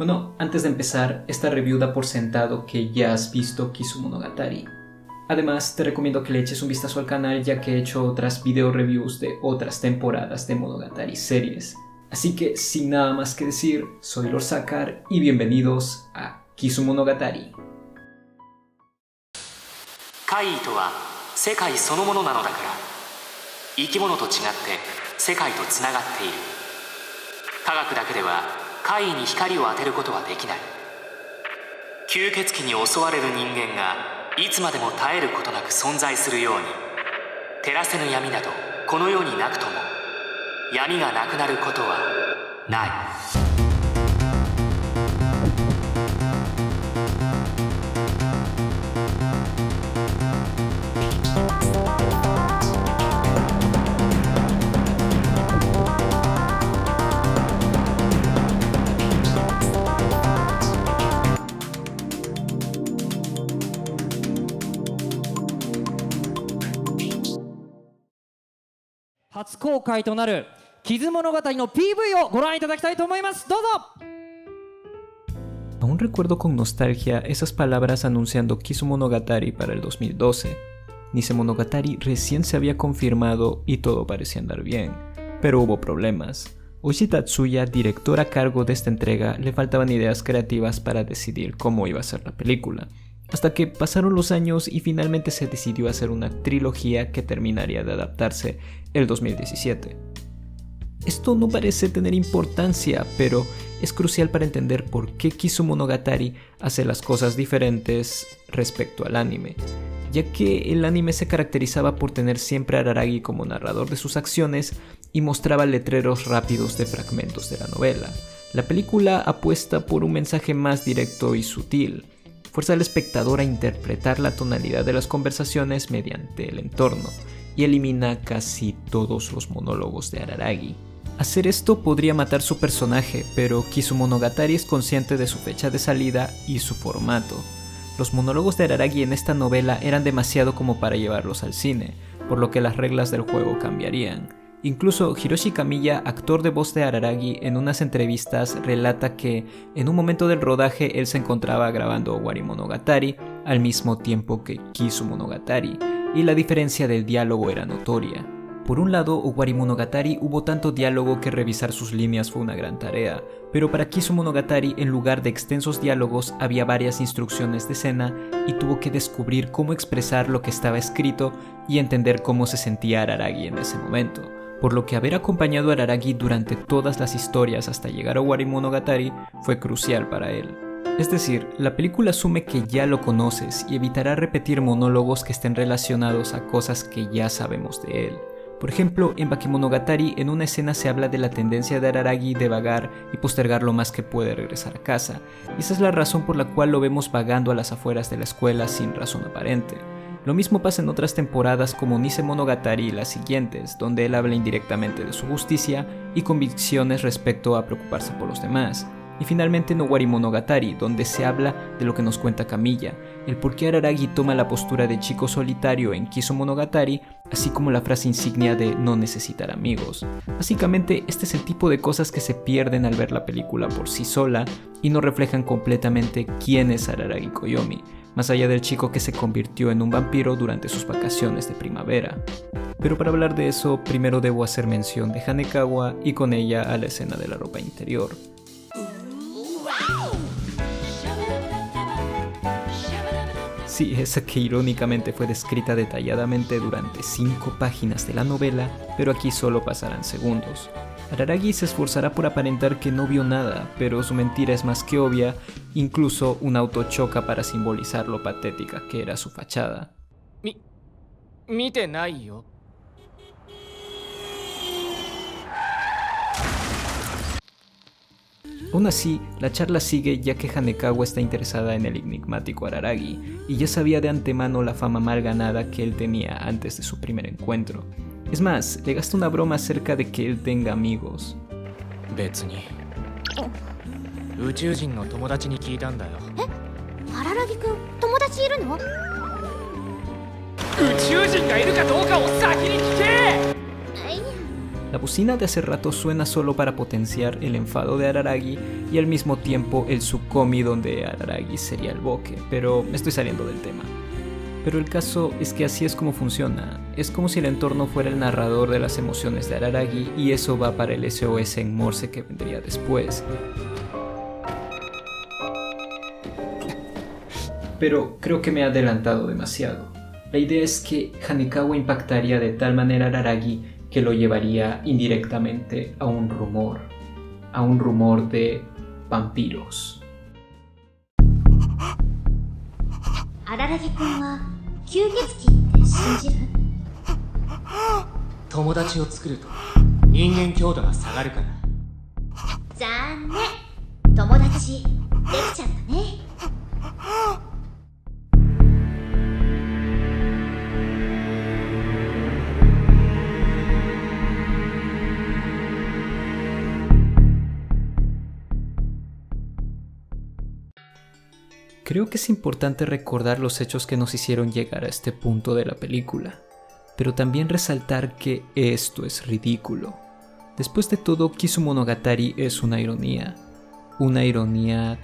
Bueno, antes de empezar, esta review da por sentado que ya has visto Kizumonogatari. Además, te recomiendo que le eches un vistazo al canal ya que he hecho otras video reviews de otras temporadas de Monogatari series. Así que, sin nada más que decir, soy Lord Sakar y bienvenidos a Kizumonogatari. 怪異とは世界そのものなのだから、生き物と違って世界とつながっている。科学だけでは怪異に光を当てることはできない。吸血鬼に襲われる人間がいつまでも絶えることなく存在するように、照らせぬ闇などこの世になくとも闇がなくなることはない。初公開となるKizumonogatariの PV をご覧いただきたいと思います。どうぞ。 Aún recuerdo con nostalgia esas palabras anunciando Kizumonogatari para el 2012. Nisemonogatari recién se había confirmado y todo parecía andar bien, pero hubo problemas. Oishi Tatsuya, director a cargo de esta entrega, le faltaban ideas creativas para decidir cómo iba a ser la película. Hasta que pasaron los años y finalmente se decidió hacer una trilogía que terminaría de adaptarse el 2017. Esto no parece tener importancia, pero es crucial para entender por qué Kizumonogatari hace las cosas diferentes respecto al anime, ya que el anime se caracterizaba por tener siempre a Araragi como narrador de sus acciones y mostraba letreros rápidos de fragmentos de la novela. La película apuesta por un mensaje más directo y sutil. Fuerza al espectador a interpretar la tonalidad de las conversaciones mediante el entorno y elimina casi todos los monólogos de Araragi. Hacer esto podría matar su personaje, pero Kizumonogatari es consciente de su fecha de salida y su formato. Los monólogos de Araragi en esta novela eran demasiado como para llevarlos al cine, por lo que las reglas del juego cambiarían. Incluso Hiroshi Kamiya, actor de voz de Araragi, en unas entrevistas relata que en un momento del rodaje él se encontraba grabando Owari-Monogatari al mismo tiempo que Kizumonogatari, y la diferencia del diálogo era notoria. Por un lado, Owari-Monogatari hubo tanto diálogo que revisar sus líneas fue una gran tarea, pero para Kizumonogatari en lugar de extensos diálogos había varias instrucciones de escena y tuvo que descubrir cómo expresar lo que estaba escrito y entender cómo se sentía Araragi en ese momento. Por lo que haber acompañado a Araragi durante todas las historias hasta llegar a Owari-Monogatari fue crucial para él. Es decir, la película asume que ya lo conoces y evitará repetir monólogos que estén relacionados a cosas que ya sabemos de él. Por ejemplo, en Bakemonogatari en una escena se habla de la tendencia de Araragi de vagar y postergar lo más que puede regresar a casa, y esa es la razón por la cual lo vemos vagando a las afueras de la escuela sin razón aparente. Lo mismo pasa en otras temporadas como Nisemonogatari y las siguientes, donde él habla indirectamente de su justicia y convicciones respecto a preocuparse por los demás. Y finalmente en Owari-Monogatari, donde se habla de lo que nos cuenta Kamiya, el por qué Araragi toma la postura de chico solitario en Kizumonogatari, así como la frase insignia de no necesitar amigos. Básicamente, este es el tipo de cosas que se pierden al ver la película por sí sola y no reflejan completamente quién es Araragi Koyomi, más allá del chico que se convirtió en un vampiro durante sus vacaciones de primavera. Pero para hablar de eso, primero debo hacer mención de Hanekawa y con ella a la escena de la ropa interior. Sí, esa que irónicamente fue descrita detalladamente durante 5 páginas de la novela, pero aquí solo pasarán segundos. Araragi se esforzará por aparentar que no vio nada, pero su mentira es más que obvia, incluso un auto choca para simbolizar lo patética que era su fachada. Mite nai yo. Aún así, la charla sigue ya que Hanekawa está interesada en el enigmático Araragi, y ya sabía de antemano la fama mal ganada que él tenía antes de su primer encuentro. Es más, le gasta una broma acerca de que él tenga amigos. La bocina de hace rato suena solo para potenciar el enfado de Araragi y al mismo tiempo el Tsukomi donde Araragi sería el boque, pero me estoy saliendo del tema. Pero el caso es que así es como funciona. Es como si el entorno fuera el narrador de las emociones de Araragi y eso va para el SOS en Morse que vendría después. Pero creo que me he adelantado demasiado. La idea es que Hanekawa impactaría de tal manera a Araragi que lo llevaría indirectamente a un rumor de vampiros. 荒木君は吸血鬼って信じる？友達を作ると人間強度が下がるから。残念、友達できちゃったね。Creo que es importante recordar los hechos que nos hicieron llegar a este punto de la película, pero también resaltar que esto es ridículo. Después de todo, Kizumonogatari es una ironía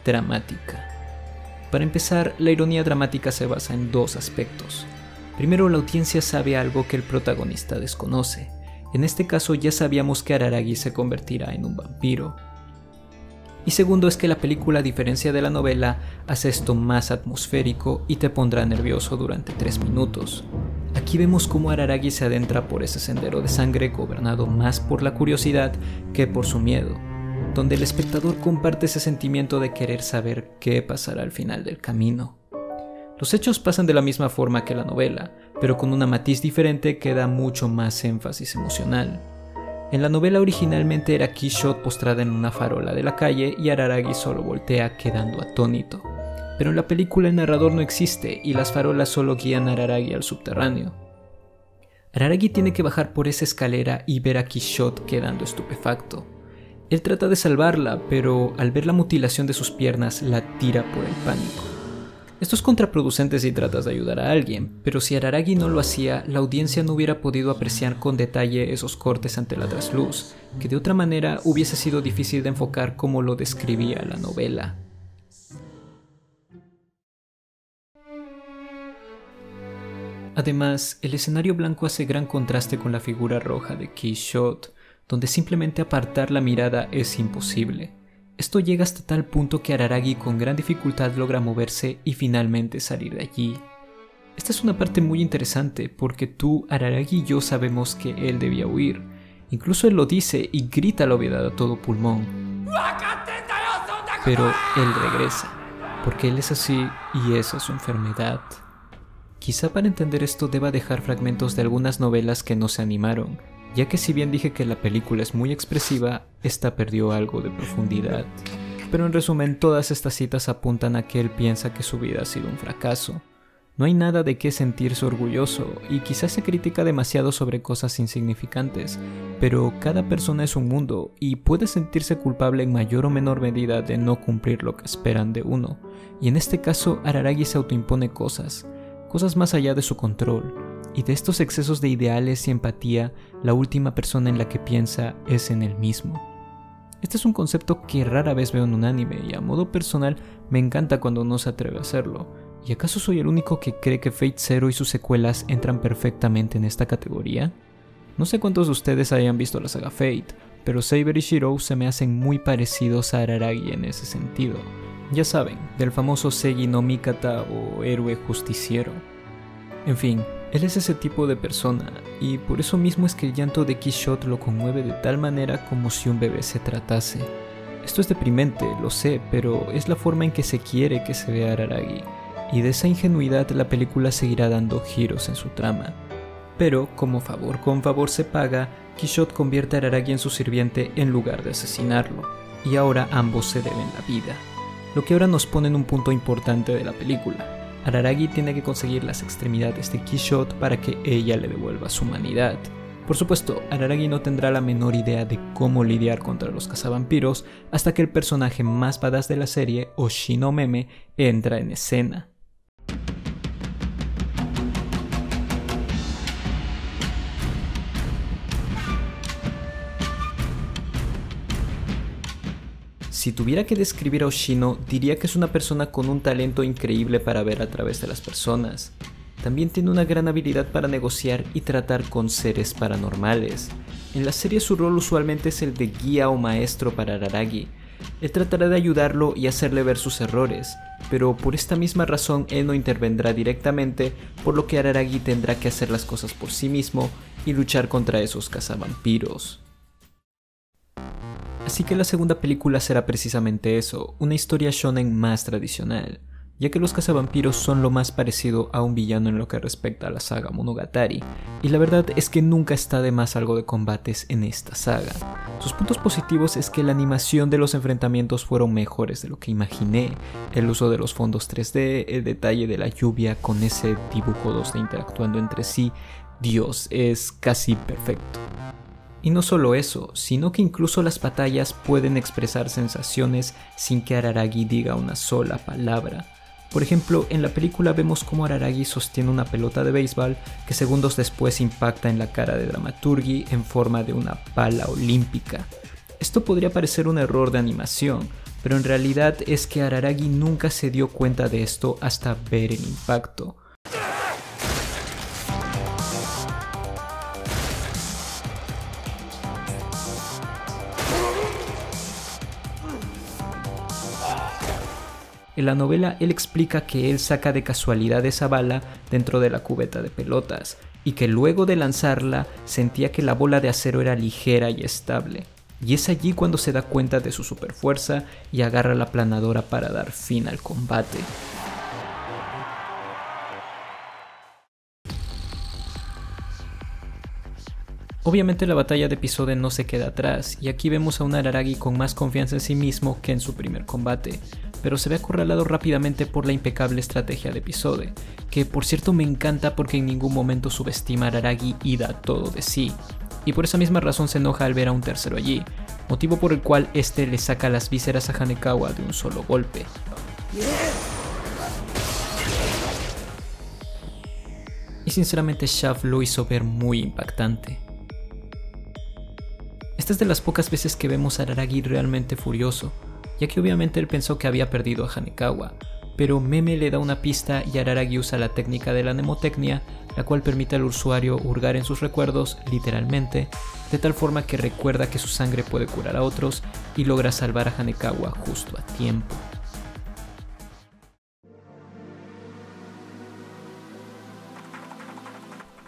dramática. Para empezar, la ironía dramática se basa en dos aspectos. Primero, la audiencia sabe algo que el protagonista desconoce. En este caso ya sabíamos que Araragi se convertirá en un vampiro. Y segundo es que la película, a diferencia de la novela, hace esto más atmosférico y te pondrá nervioso durante 3 minutos. Aquí vemos cómo Araragi se adentra por ese sendero de sangre gobernado más por la curiosidad que por su miedo, donde el espectador comparte ese sentimiento de querer saber qué pasará al final del camino. Los hechos pasan de la misma forma que la novela, pero con una matiz diferente que da mucho más énfasis emocional. En la novela originalmente era Quixote postrada en una farola de la calle y Araragi solo voltea quedando atónito. Pero en la película el narrador no existe y las farolas solo guían a Araragi al subterráneo. Araragi tiene que bajar por esa escalera y ver a Quixote quedando estupefacto. Él trata de salvarla, pero al ver la mutilación de sus piernas la tira por el pánico. Esto es contraproducente si tratas de ayudar a alguien, pero si Araragi no lo hacía, la audiencia no hubiera podido apreciar con detalle esos cortes ante la trasluz, que de otra manera hubiese sido difícil de enfocar como lo describía la novela. Además, el escenario blanco hace gran contraste con la figura roja de Quixote, donde simplemente apartar la mirada es imposible. Esto llega hasta tal punto que Araragi con gran dificultad logra moverse y finalmente salir de allí. Esta es una parte muy interesante porque tú, Araragi y yo sabemos que él debía huir. Incluso él lo dice y grita la obviedad a todo pulmón. Pero él regresa, porque él es así y esa es su enfermedad. Quizá para entender esto deba dejar fragmentos de algunas novelas que no se animaron, ya que si bien dije que la película es muy expresiva, esta perdió algo de profundidad. Pero en resumen, todas estas citas apuntan a que él piensa que su vida ha sido un fracaso. No hay nada de qué sentirse orgulloso, y quizás se critica demasiado sobre cosas insignificantes, pero cada persona es un mundo, y puede sentirse culpable en mayor o menor medida de no cumplir lo que esperan de uno, y en este caso Araragi se autoimpone cosas más allá de su control. Y de estos excesos de ideales y empatía, la última persona en la que piensa es en él mismo. Este es un concepto que rara vez veo en un anime y a modo personal me encanta cuando no se atreve a hacerlo. ¿Y acaso soy el único que cree que Fate Zero y sus secuelas entran perfectamente en esta categoría? No sé cuántos de ustedes hayan visto la saga Fate, pero Saber y Shiro se me hacen muy parecidos a Araragi en ese sentido. Ya saben, del famoso Seigi no Mikata o héroe justiciero. En fin, él es ese tipo de persona, y por eso mismo es que el llanto de Quixote lo conmueve de tal manera como si un bebé se tratase. Esto es deprimente, lo sé, pero es la forma en que se quiere que se vea Araragi, y de esa ingenuidad la película seguirá dando giros en su trama. Pero, como favor con favor se paga, Quixote convierte a Araragi en su sirviente en lugar de asesinarlo, y ahora ambos se deben la vida. Lo que ahora nos pone en un punto importante de la película. Araragi tiene que conseguir las extremidades de Quixote para que ella le devuelva su humanidad. Por supuesto, Araragi no tendrá la menor idea de cómo lidiar contra los cazavampiros hasta que el personaje más badass de la serie, Oshino Meme, entra en escena. Si tuviera que describir a Oshino, diría que es una persona con un talento increíble para ver a través de las personas. También tiene una gran habilidad para negociar y tratar con seres paranormales. En la serie su rol usualmente es el de guía o maestro para Araragi. Él tratará de ayudarlo y hacerle ver sus errores, pero por esta misma razón él no intervendrá directamente, por lo que Araragi tendrá que hacer las cosas por sí mismo y luchar contra esos cazavampiros. Así que la segunda película será precisamente eso, una historia shonen más tradicional, ya que los cazavampiros son lo más parecido a un villano en lo que respecta a la saga Monogatari, y la verdad es que nunca está de más algo de combates en esta saga. Sus puntos positivos es que la animación de los enfrentamientos fueron mejores de lo que imaginé, el uso de los fondos 3D, el detalle de la lluvia con ese dibujo 2D interactuando entre sí, Dios, es casi perfecto. Y no solo eso, sino que incluso las batallas pueden expresar sensaciones sin que Araragi diga una sola palabra. Por ejemplo, en la película vemos cómo Araragi sostiene una pelota de béisbol que segundos después impacta en la cara de Dramaturgi en forma de una pala olímpica. Esto podría parecer un error de animación, pero en realidad es que Araragi nunca se dio cuenta de esto hasta ver el impacto. En la novela él explica que él saca de casualidad esa bala dentro de la cubeta de pelotas y que luego de lanzarla sentía que la bola de acero era ligera y estable. Y es allí cuando se da cuenta de su superfuerza y agarra la planadora para dar fin al combate. Obviamente la batalla de Episode no se queda atrás, y aquí vemos a un Araragi con más confianza en sí mismo que en su primer combate, pero se ve acorralado rápidamente por la impecable estrategia de Episode, que por cierto me encanta porque en ningún momento subestima a Araragi y da todo de sí, y por esa misma razón se enoja al ver a un tercero allí, motivo por el cual este le saca las vísceras a Hanekawa de un solo golpe. Y sinceramente Shaft lo hizo ver muy impactante. Esta es de las pocas veces que vemos a Araragi realmente furioso, ya que obviamente él pensó que había perdido a Hanekawa, pero Meme le da una pista y Araragi usa la técnica de la mnemotecnia, la cual permite al usuario hurgar en sus recuerdos, literalmente, de tal forma que recuerda que su sangre puede curar a otros y logra salvar a Hanekawa justo a tiempo.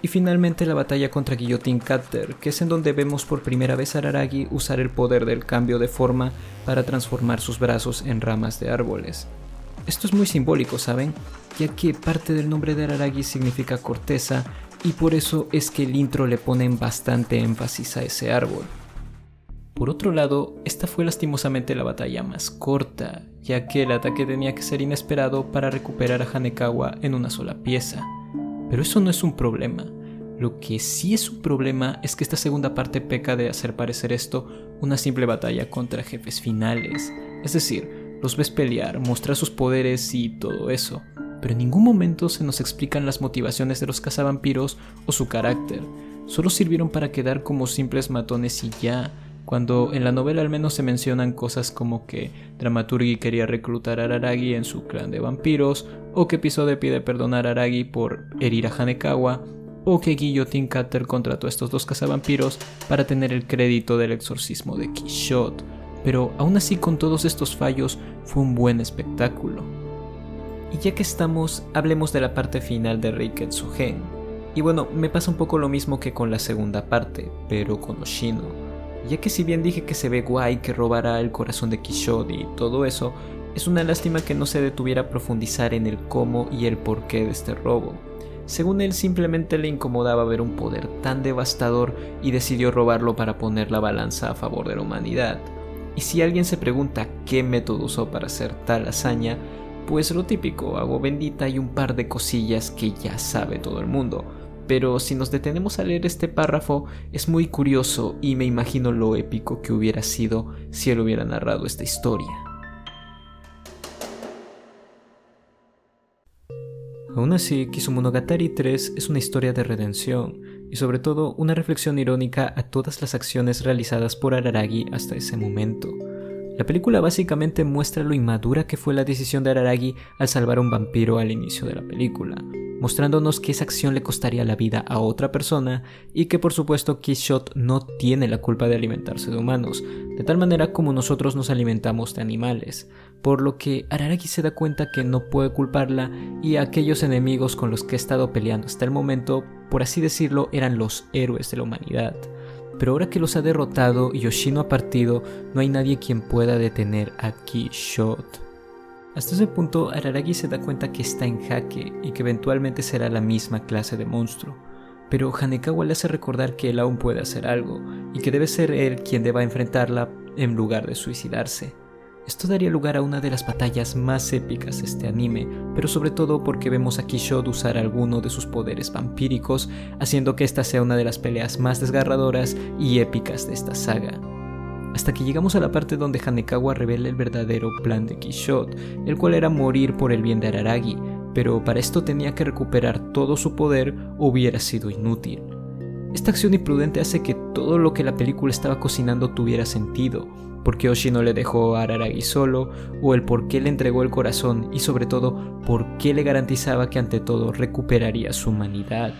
Y finalmente la batalla contra Guillotine Cutter, que es en donde vemos por primera vez a Araragi usar el poder del cambio de forma para transformar sus brazos en ramas de árboles. Esto es muy simbólico, ¿saben? Ya que parte del nombre de Araragi significa corteza, y por eso es que el intro le ponen bastante énfasis a ese árbol. Por otro lado, esta fue lastimosamente la batalla más corta, ya que el ataque tenía que ser inesperado para recuperar a Hanekawa en una sola pieza. Pero eso no es un problema. Lo que sí es un problema es que esta segunda parte peca de hacer parecer esto una simple batalla contra jefes finales. Es decir, los ves pelear, mostrar sus poderes y todo eso, pero en ningún momento se nos explican las motivaciones de los cazavampiros o su carácter. Solo sirvieron para quedar como simples matones y ya, cuando en la novela al menos se mencionan cosas como que Dramaturgi quería reclutar a Araragi en su clan de vampiros, o que Episode pide perdonar a Araragi por herir a Hanekawa, o que Guillotine Cutter contrató a estos dos cazavampiros para tener el crédito del exorcismo de Quixote. Pero aún así, con todos estos fallos, fue un buen espectáculo. Y ya que estamos, hablemos de la parte final de Reiketsu Gen. Y bueno, me pasa un poco lo mismo que con la segunda parte, pero con Oshino. Ya que si bien dije que se ve guay que robará el corazón de Quixote y todo eso, es una lástima que no se detuviera a profundizar en el cómo y el porqué de este robo. Según él, simplemente le incomodaba ver un poder tan devastador y decidió robarlo para poner la balanza a favor de la humanidad. Y si alguien se pregunta qué método usó para hacer tal hazaña, pues lo típico, agua bendita y un par de cosillas que ya sabe todo el mundo. Pero si nos detenemos a leer este párrafo, es muy curioso y me imagino lo épico que hubiera sido si él hubiera narrado esta historia. Aún así, Kizumonogatari 3 es una historia de redención y sobre todo una reflexión irónica a todas las acciones realizadas por Araragi hasta ese momento. La película básicamente muestra lo inmadura que fue la decisión de Araragi al salvar a un vampiro al inicio de la película, mostrándonos que esa acción le costaría la vida a otra persona y que por supuesto Quixote no tiene la culpa de alimentarse de humanos, de tal manera como nosotros nos alimentamos de animales, por lo que Araragi se da cuenta que no puede culparla y a aquellos enemigos con los que ha estado peleando hasta el momento, por así decirlo, eran los héroes de la humanidad. Pero ahora que los ha derrotado y Yoshino ha partido, no hay nadie quien pueda detener a Quixote. Hasta ese punto, Araragi se da cuenta que está en jaque y que eventualmente será la misma clase de monstruo. Pero Hanekawa le hace recordar que él aún puede hacer algo y que debe ser él quien deba enfrentarla en lugar de suicidarse. Esto daría lugar a una de las batallas más épicas de este anime, pero sobre todo porque vemos a Quixote usar alguno de sus poderes vampíricos, haciendo que esta sea una de las peleas más desgarradoras y épicas de esta saga. Hasta que llegamos a la parte donde Hanekawa revela el verdadero plan de Quixote, el cual era morir por el bien de Araragi, pero para esto tenía que recuperar todo su poder o hubiera sido inútil. Esta acción imprudente hace que todo lo que la película estaba cocinando tuviera sentido, por qué Oshi no le dejó a Araragi solo, o el por qué le entregó el corazón y sobre todo por qué le garantizaba que ante todo recuperaría su humanidad.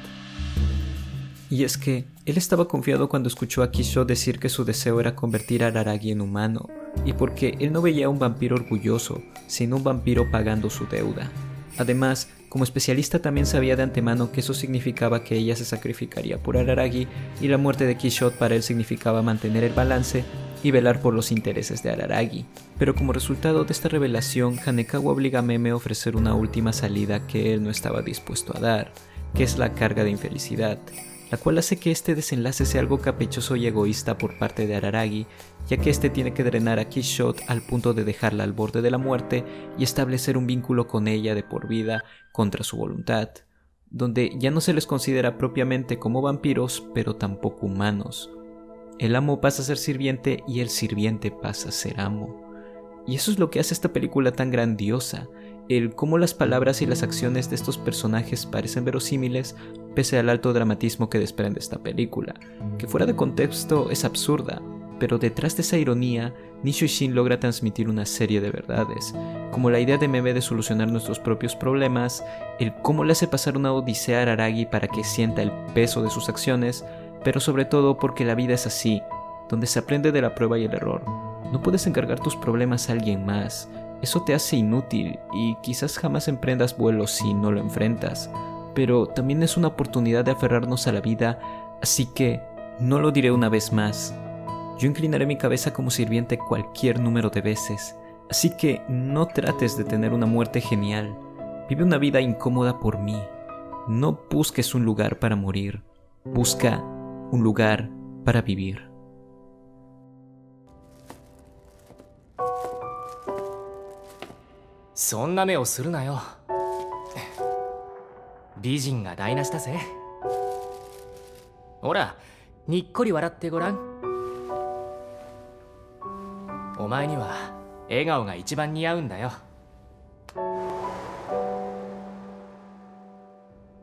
Y es que él estaba confiado cuando escuchó a Quixote decir que su deseo era convertir a Araragi en humano, y porque él no veía a un vampiro orgulloso, sino un vampiro pagando su deuda. Además, como especialista también sabía de antemano que eso significaba que ella se sacrificaría por Araragi y la muerte de Quixote para él significaba mantener el balance y velar por los intereses de Araragi. Pero como resultado de esta revelación, Hanekawa obliga a Meme a ofrecer una última salida que él no estaba dispuesto a dar, que es la carga de infelicidad, la cual hace que este desenlace sea algo caprichoso y egoísta por parte de Araragi, ya que este tiene que drenar a Quixote al punto de dejarla al borde de la muerte y establecer un vínculo con ella de por vida contra su voluntad, donde ya no se les considera propiamente como vampiros, pero tampoco humanos. El amo pasa a ser sirviente y el sirviente pasa a ser amo. Y eso es lo que hace esta película tan grandiosa, el cómo las palabras y las acciones de estos personajes parecen verosímiles pese al alto dramatismo que desprende esta película, que fuera de contexto es absurda, pero detrás de esa ironía, Nisho Ishin logra transmitir una serie de verdades, como la idea de Meme de solucionar nuestros propios problemas, el cómo le hace pasar una odisea a Araragi para que sienta el peso de sus acciones, pero sobre todo porque la vida es así, donde se aprende de la prueba y el error. No puedes encargar tus problemas a alguien más, eso te hace inútil y quizás jamás emprendas vuelo si no lo enfrentas, pero también es una oportunidad de aferrarnos a la vida, así que no lo diré una vez más. Yo inclinaré mi cabeza como sirviente cualquier número de veces, así que no trates de tener una muerte genial. Vive una vida incómoda por mí. No busques un lugar para morir, busca un lugar para vivir. そんな目をするなよ。美人が台無しだぜ。ほら、にっこり笑ってごらん。お前には笑顔が一番似合うんだよ。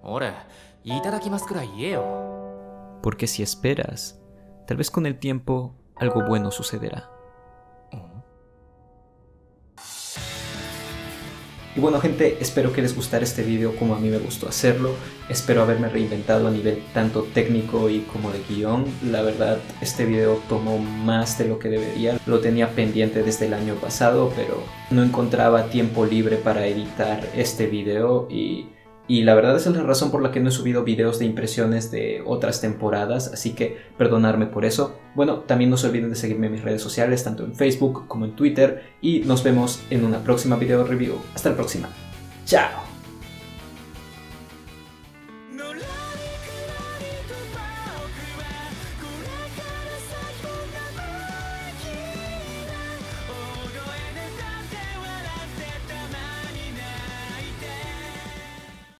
俺、いただきますくらい言えよ。Porque si esperas, tal vez con el tiempo algo bueno sucederá. Y bueno gente, espero que les gustara este video como a mí me gustó hacerlo. Espero haberme reinventado a nivel tanto técnico y como de guión. La verdad, este video tomó más de lo que debería. Lo tenía pendiente desde el año pasado, pero no encontraba tiempo libre para editar este video y la verdad esa es la razón por la que no he subido videos de impresiones de otras temporadas, así que perdonarme por eso. Bueno, también no se olviden de seguirme en mis redes sociales, tanto en Facebook como en Twitter, y nos vemos en una próxima video review. Hasta la próxima. ¡Chao!